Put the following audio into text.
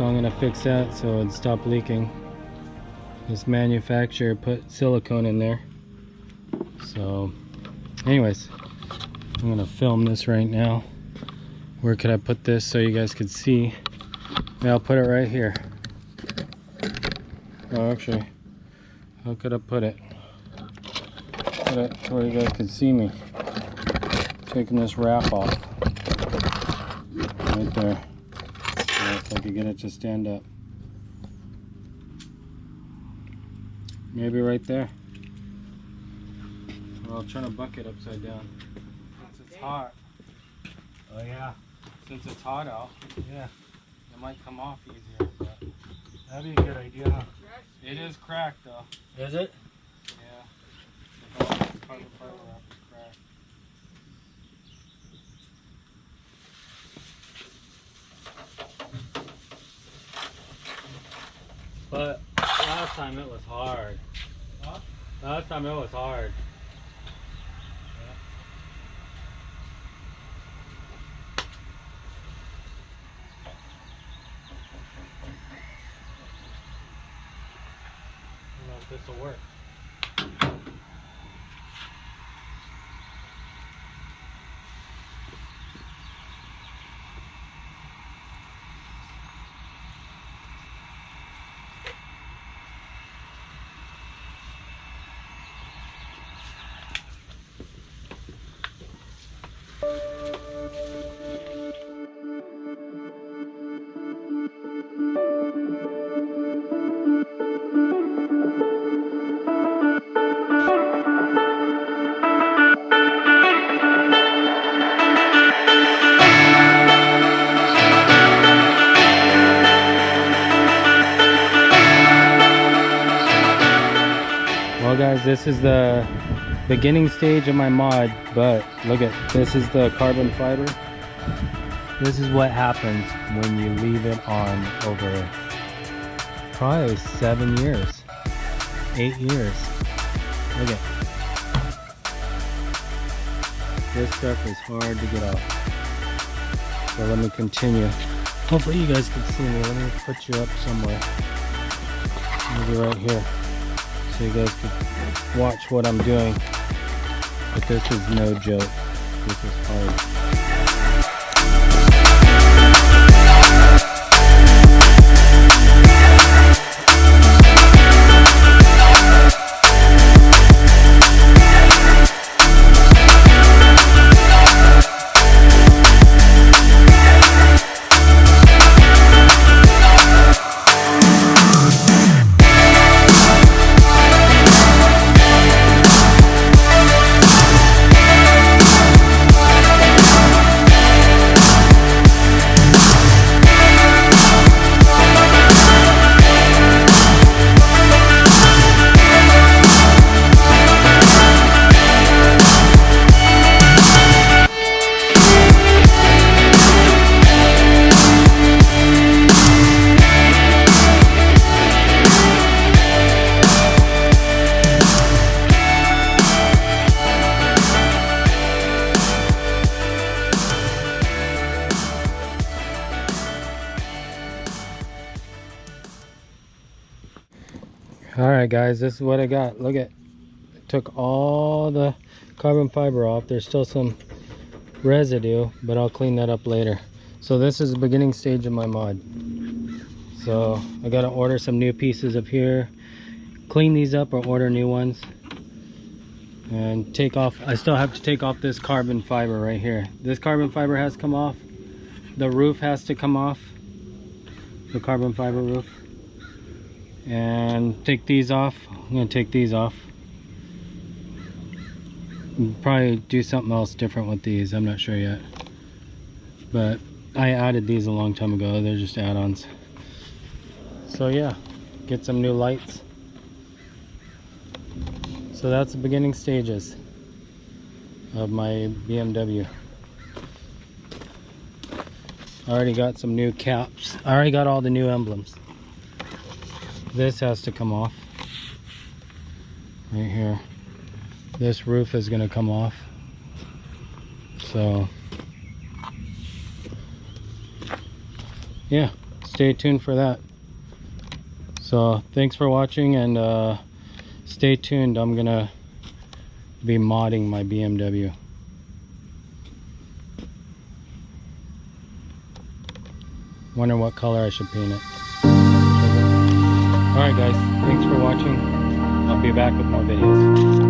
I'm gonna fix that so it'd stop leaking. This manufacturer put silicone in there. So anyways, I'm gonna film this right now. Where could I put this so you guys could see? Yeah, I'll put it right here. Oh, actually, how could I put it? Put it where you guys could see me. Taking this wrap off. Right there. Yeah, if I could get it to stand up. Maybe right there. Well, I'll turn a bucket upside down. Since it's hot. Oh yeah. Since it's hot out. Yeah. It might come off easier. But That'd be a good idea, huh? it is cracked though. Is it? Yeah. The carbon fiber wrap is cracked. But last time it was hard. Huh? Last time it was hard. I don't know if this will work. Well guys, this is the beginning stage of my mod, but look at this is the carbon fiber. This is what happens when you leave it on over probably 7 years, 8 years. Look at this stuff is hard to get off. So let me continue. Hopefully you guys can see me. Let me put you up somewhere. Maybe right here. So you guys can watch what I'm doing. But this is no joke. This is hard. Alright guys, this is what I got. Look at, took all the carbon fiber off. There's still some residue, but I'll clean that up later. So this is the beginning stage of my mod. So I gotta order some new pieces up here, clean these up or order new ones, and take off. I still have to take off this carbon fiber right here. This carbon fiber has to come off. The roof has to come off, the carbon fiber roof. And take these off. I'm gonna take these off. Probably do something else different with these. I'm not sure yet. But I added these a long time ago. They're just add-ons. So yeah, get some new lights. So that's the beginning stages of my BMW. I already got some new caps. I already got all the new emblems. This has to come off right here. This roof is going to come off. So yeah, stay tuned for that. So thanks for watching, and stay tuned. I'm gonna be modding my BMW. Wonder what color I should paint it. Alright guys, thanks for watching. I'll be back with more videos.